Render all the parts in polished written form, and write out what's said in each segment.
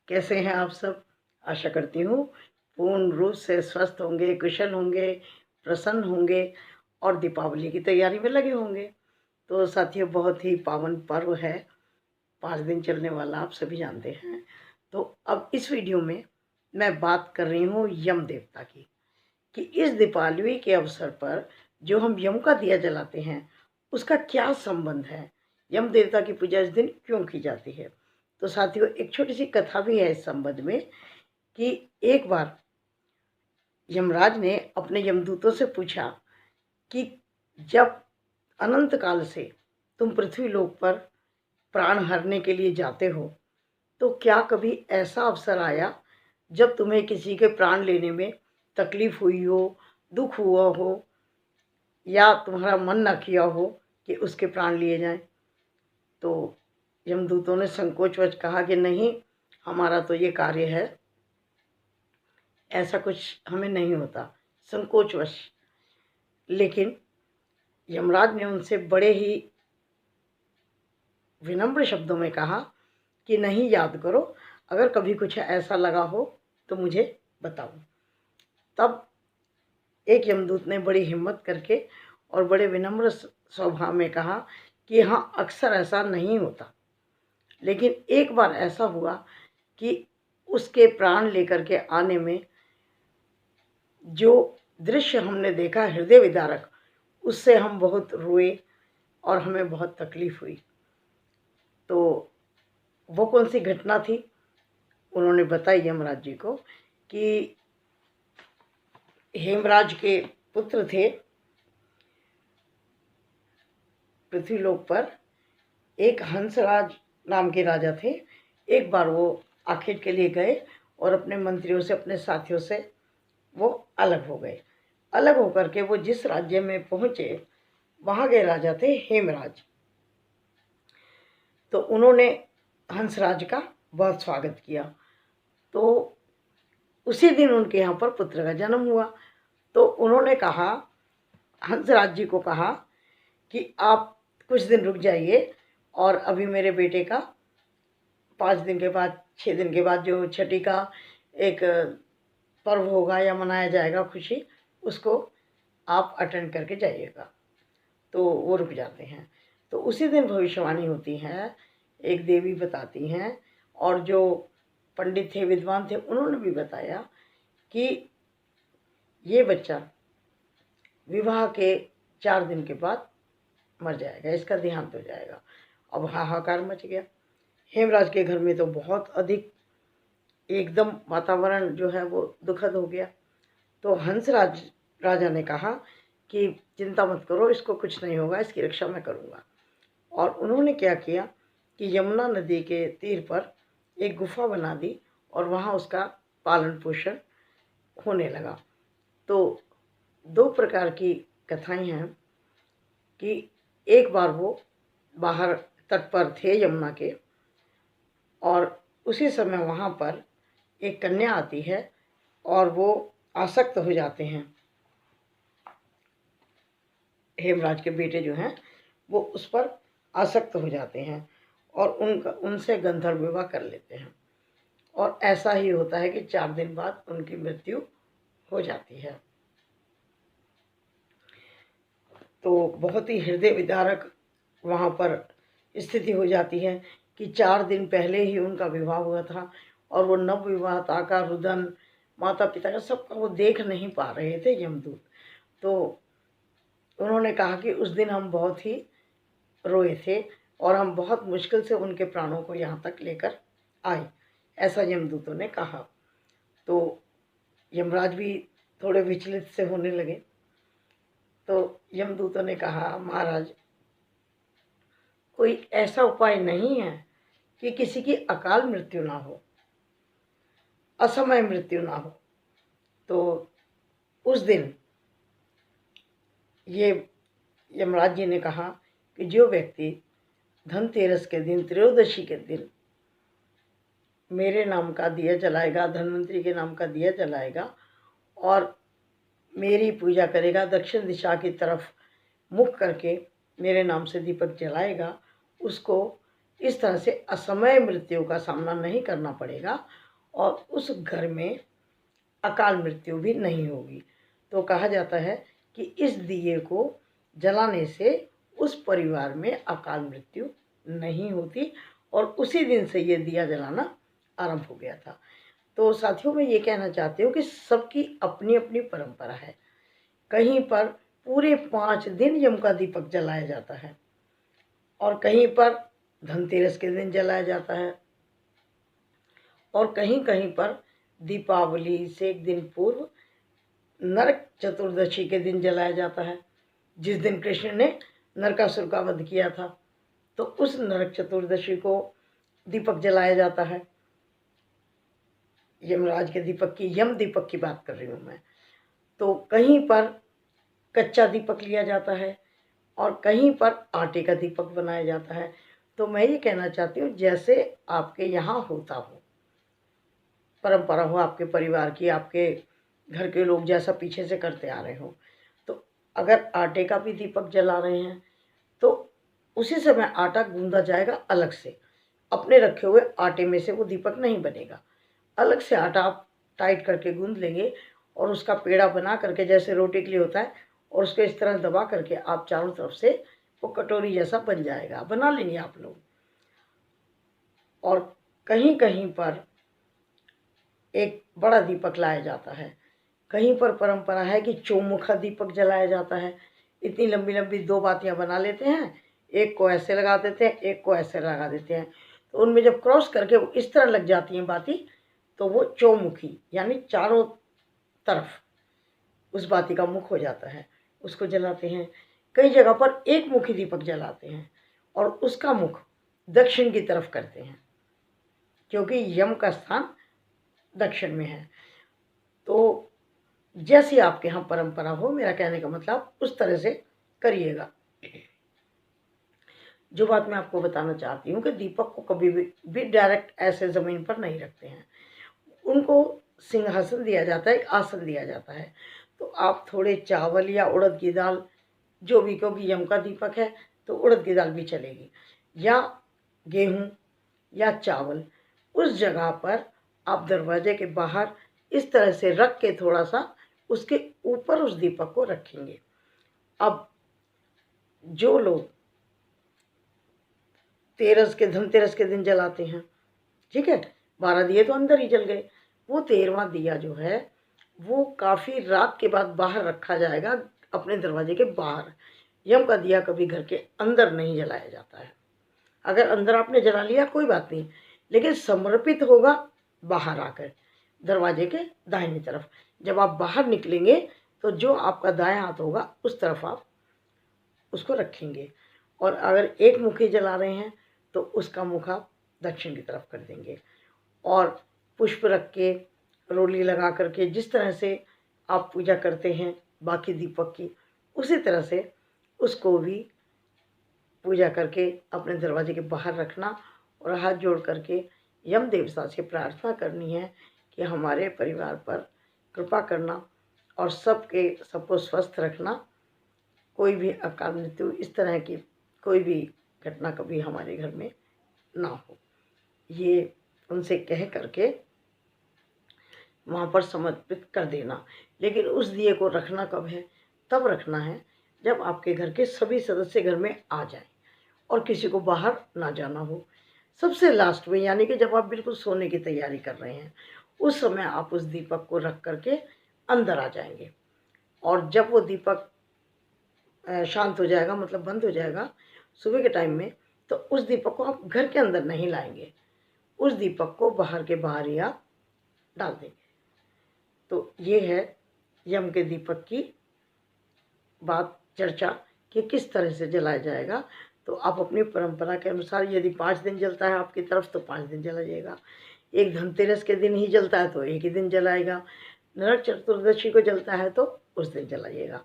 कैसे हैं आप सब। आशा करती हूँ पूर्ण रूप से स्वस्थ होंगे, कुशल होंगे, प्रसन्न होंगे और दीपावली की तैयारी में लगे होंगे। तो साथियों, बहुत ही पावन पर्व है, 5 दिन चलने वाला, आप सभी जानते हैं। तो अब इस वीडियो में मैं बात कर रही हूँ यम देवता की, कि इस दीपावली के अवसर पर जो हम यम का दिया जलाते हैं उसका क्या संबंध है, यम देवता की पूजा इस दिन क्यों की जाती है। तो साथियों, एक छोटी सी कथा भी है इस संबंध में, कि एक बार यमराज ने अपने यमदूतों से पूछा कि जब अनंत काल से तुम पृथ्वी लोक पर प्राण हरने के लिए जाते हो, तो क्या कभी ऐसा अवसर आया जब तुम्हें किसी के प्राण लेने में तकलीफ हुई हो, दुख हुआ हो, या तुम्हारा मन ना किया हो कि उसके प्राण लिए जाएं। तो यमदूतों ने संकोचवश कहा कि नहीं, हमारा तो ये कार्य है, ऐसा कुछ हमें नहीं होता, संकोचवश। लेकिन यमराज ने उनसे बड़े ही विनम्र शब्दों में कहा कि नहीं, याद करो, अगर कभी कुछ ऐसा लगा हो तो मुझे बताओ। तब एक यमदूत ने बड़ी हिम्मत करके और बड़े विनम्र स्वभाव में कहा कि हाँ, अक्सर ऐसा नहीं होता, लेकिन एक बार ऐसा हुआ कि उसके प्राण लेकर के आने में जो दृश्य हमने देखा हृदय विदारक, उससे हम बहुत रोए और हमें बहुत तकलीफ हुई। तो वो कौन सी घटना थी, उन्होंने बताई यमराज जी को कि हेमराज के पुत्र थे पृथ्वीलोक पर, एक हंसराज नाम के राजा थे। एक बार वो आखेट के लिए गए और अपने मंत्रियों से, अपने साथियों से वो अलग हो गए। अलग होकर के वो जिस राज्य में पहुंचे, वहां के राजा थे हेमराज। तो उन्होंने हंसराज का बहुत स्वागत किया। तो उसी दिन उनके यहाँ पर पुत्र का जन्म हुआ। तो उन्होंने कहा, हंसराज जी को कहा कि आप कुछ दिन रुक जाइए, और अभी मेरे बेटे का 5 दिन के बाद, 6 दिन के बाद जो छठी का एक पर्व होगा या मनाया जाएगा खुशी, उसको आप अटेंड करके जाइएगा। तो वो रुक जाते हैं। तो उसी दिन भविष्यवाणी होती है, एक देवी बताती हैं, और जो पंडित थे, विद्वान थे, उन्होंने भी बताया कि ये बच्चा विवाह के 4 दिन के बाद मर जाएगा, इसका देहांत हो जाएगा। अब हाहाकार मच गया। हेमराज के घर में तो बहुत अधिक एकदम वातावरण जो है वो दुखद हो गया। तो हंसराज राजा ने कहा कि चिंता मत करो, इसको कुछ नहीं होगा, इसकी रक्षा मैं करूँगा। और उन्होंने क्या किया कि यमुना नदी के तीर पर एक गुफा बना दी और वहाँ उसका पालन पोषण होने लगा। तो 2 प्रकार की कथाएं हैं कि एक बार वो बाहर तट पर थे यमुना के, और उसी समय वहाँ पर एक कन्या आती है और वो आसक्त हो जाते हैं। हेमराज के बेटे जो हैं वो उस पर आसक्त हो जाते हैं और उनसे गंधर्व विवाह कर लेते हैं। और ऐसा ही होता है कि 4 दिन बाद उनकी मृत्यु हो जाती है। तो बहुत ही हृदय विदारक वहाँ पर स्थिति हो जाती है कि 4 दिन पहले ही उनका विवाह हुआ था, और वो नव विवाहता का रुदन, माता पिता का, सबका वो देख नहीं पा रहे थे यमदूत। तो उन्होंने कहा कि उस दिन हम बहुत ही रोए थे और हम बहुत मुश्किल से उनके प्राणों को यहाँ तक लेकर आए, ऐसा यमदूतों ने कहा। तो यमराज भी थोड़े विचलित से होने लगे। तो यमदूतों ने कहा, महाराज, कोई ऐसा उपाय नहीं है कि किसी की अकाल मृत्यु ना हो, असमय मृत्यु ना हो। तो उस दिन ये यमराज जी ने कहा कि जो व्यक्ति धनतेरस के दिन, त्रयोदशी के दिन मेरे नाम का दिया जलाएगा, धन्वंतरी के नाम का दिया जलाएगा और मेरी पूजा करेगा, दक्षिण दिशा की तरफ मुख करके मेरे नाम से दीपक जलाएगा, उसको इस तरह से असमय मृत्यु का सामना नहीं करना पड़ेगा और उस घर में अकाल मृत्यु भी नहीं होगी। तो कहा जाता है कि इस दिए को जलाने से उस परिवार में अकाल मृत्यु नहीं होती और उसी दिन से ये दिया जलाना आरंभ हो गया था। तो साथियों, मैं ये कहना चाहती हूँ कि सबकी अपनी अपनी परंपरा है। कहीं पर पूरे 5 दिन यम का दीपक जलाया जाता है और कहीं पर धनतेरस के दिन जलाया जाता है और कहीं कहीं पर दीपावली से एक दिन पूर्व नरक चतुर्दशी के दिन जलाया जाता है, जिस दिन कृष्ण ने नरकासुर का वध किया था। तो उस नरक चतुर्दशी को दीपक जलाया जाता है। यमराज के दीपक की, यम दीपक की बात कर रही हूँ मैं। तो कहीं पर कच्चा दीपक लिया जाता है और कहीं पर आटे का दीपक बनाया जाता है। तो मैं ये कहना चाहती हूँ, जैसे आपके यहाँ होता हो, परंपरा हो आपके परिवार की, आपके घर के लोग जैसा पीछे से करते आ रहे हो, तो अगर आटे का भी दीपक जला रहे हैं तो उसी समय आटा गूंदा जाएगा अलग से। अपने रखे हुए आटे में से वो दीपक नहीं बनेगा, अलग से आटा आप टाइट करके गूंद लेंगे और उसका पेड़ा बना करके, जैसे रोटी के लिए होता है, और उसको इस तरह दबा करके आप चारों तरफ से वो कटोरी जैसा बन जाएगा, बना लेंगे आप लोग। और कहीं कहीं पर एक बड़ा दीपक लाया जाता है। कहीं पर परंपरा है कि चौमुखा दीपक जलाया जाता है। इतनी लंबी लंबी 2 बातियां बना लेते हैं, एक को ऐसे लगा देते हैं, एक को ऐसे लगा देते हैं। तो उनमें जब क्रॉस करके वो इस तरह लग जाती हैं बाती, तो वो चौमुखी यानी चारों तरफ उस बाती का मुख हो जाता है, उसको जलाते हैं। कई जगह पर एक मुखी दीपक जलाते हैं और उसका मुख दक्षिण की तरफ करते हैं, क्योंकि यम का स्थान दक्षिण में है। तो जैसी आपके यहाँ परंपरा हो, मेरा कहने का मतलब उस तरह से करिएगा। जो बात मैं आपको बताना चाहती हूँ कि दीपक को कभी भी डायरेक्ट ऐसे ज़मीन पर नहीं रखते हैं, उनको सिंहासन दिया जाता है, एक आसन दिया जाता है। तो आप थोड़े चावल या उड़द की दाल, जो भी, क्योंकि यम का दीपक है तो उड़द की दाल भी चलेगी, या गेहूँ या चावल, उस जगह पर आप दरवाजे के बाहर इस तरह से रख के थोड़ा सा उसके ऊपर उस दीपक को रखेंगे। अब जो लोग धनतेरस के दिन जलाते हैं, ठीक है, 12 दिए तो अंदर ही जल गए, वो 13वां दिया जो है वो काफ़ी रात के बाद बाहर रखा जाएगा, अपने दरवाजे के बाहर। यम का दिया कभी घर के अंदर नहीं जलाया जाता है। अगर अंदर आपने जला लिया कोई बात नहीं, लेकिन समर्पित होगा बाहर आकर दरवाजे के दाहिनी तरफ। जब आप बाहर निकलेंगे तो जो आपका दायां हाथ होगा उस तरफ आप उसको रखेंगे। और अगर एक मुखी जला रहे हैं तो उसका मुख आप दक्षिण की तरफ कर देंगे और पुष्प रख के, रोली लगा करके, जिस तरह से आप पूजा करते हैं बाकी दीपक की, उसी तरह से उसको भी पूजा करके अपने दरवाजे के बाहर रखना और हाथ जोड़ करके यम देवता से प्रार्थना करनी है कि हमारे परिवार पर कृपा करना और सबको स्वस्थ रखना, कोई भी अकाल मृत्यु इस तरह की कोई भी घटना कभी हमारे घर में ना हो। ये उनसे कह करके वहाँ पर समर्पित कर देना। लेकिन उस दिए को रखना कब है? तब रखना है जब आपके घर के सभी सदस्य घर में आ जाएं और किसी को बाहर ना जाना हो। सबसे लास्ट में, यानी कि जब आप बिल्कुल सोने की तैयारी कर रहे हैं, उस समय आप उस दीपक को रख करके अंदर आ जाएंगे और जब वो दीपक शांत हो जाएगा, मतलब बंद हो जाएगा सुबह के टाइम में, तो उस दीपक को आप घर के अंदर नहीं लाएंगे, उस दीपक को बाहर के बाहर ही आप डाल देंगे। तो ये है यम के दीपक की बात, चर्चा कि किस तरह से जलाया जाएगा। तो आप अपनी परंपरा के अनुसार, यदि 5 दिन जलता है आपकी तरफ तो 5 दिन जला जाएगा, एक धनतेरस के दिन ही जलता है तो एक ही दिन जलाएगा, नरक चतुर्दशी को जलता है तो उस दिन जलाइएगा।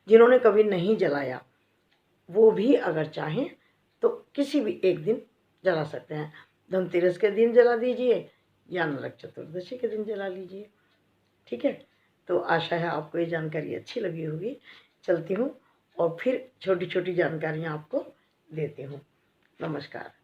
जिन्होंने कभी नहीं जलाया वो भी अगर चाहें तो किसी भी एक दिन जला सकते हैं। धनतेरस के दिन जला दीजिए या नरक चतुर्दशी के दिन जला लीजिए, ठीक है। तो आशा है आपको ये जानकारी अच्छी लगी होगी। चलती हूँ और फिर छोटी छोटी जानकारियाँ आपको देती हूँ। नमस्कार।